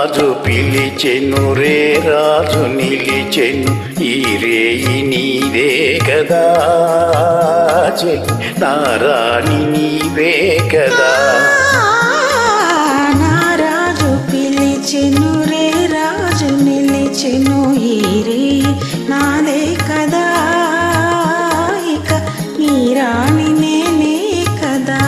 రాజు పిలిచెను రే రాజు నిలిచెను ఈ రేయి నీదే కదా చెలి నా రాణి నీవే కదా. నా రాజు పిలిచెను రే రాజు నిలిచెను ఈ రేయి నాదే కదా ఇక నీ రాణి నేనే కదా.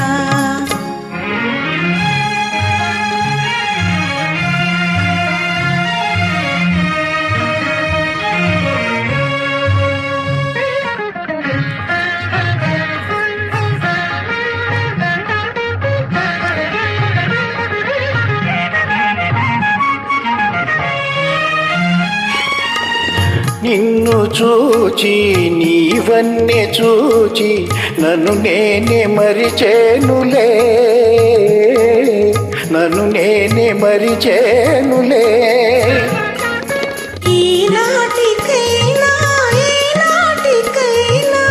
నిన్ను చూచి నీవన్నే చూచి నన్ను నేనే మరిచేనులే నన్ను నేనే మరిచేనులే. ఈనాటికైనా ఈనాటికైనా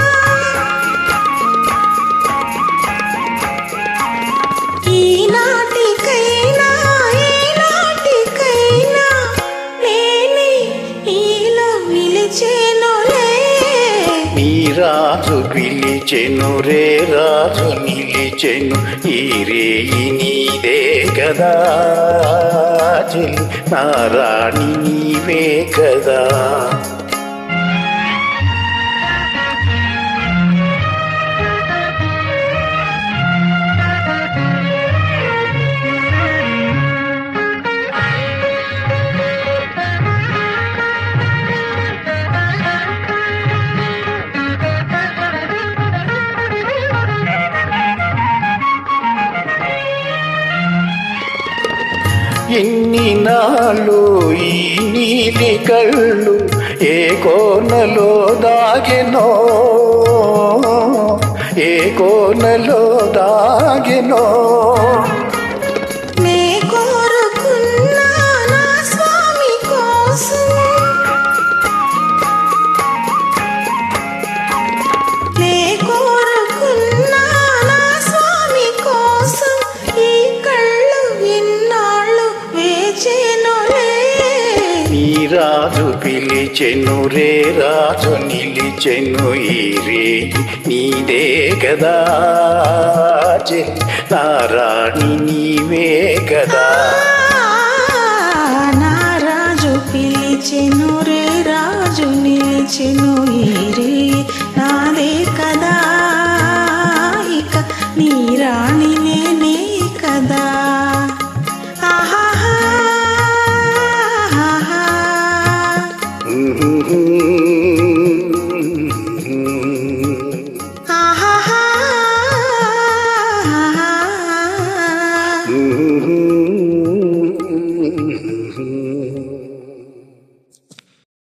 ఈనాటికైనా ఈనాటికైనా నేనే నీలో నిలిచెనులే. నీ రాజు పిలిచెను రే రాజు నిలిచెను ఈ రేయి నీదే కదా చెలి నా రాణి నీవే కదా. ఎన్ని నాళ్ళు ఈ నీలి కళ్ళు ఏ కోనలో దాగెనో ఏ కోనలో దాగెనో. నే కోరుకున్నా నా స్వామి కోసం నే కోరుకున్నా నా స్వామి కోసం ఈ కళ్ళు ఎన్నాళ్ళు వేచెనులే. నీ రాజు పిలిచెను రే రాజు నిలిచెను ఈ రేయి నీదే కదా చెలి నా రాణి నీవే కదా. నా రాజు పిలిచెను రే రాజు నిలిచెను ఈ రేయి నాదే కదా ఇక నీ రాణి నేనే కదా.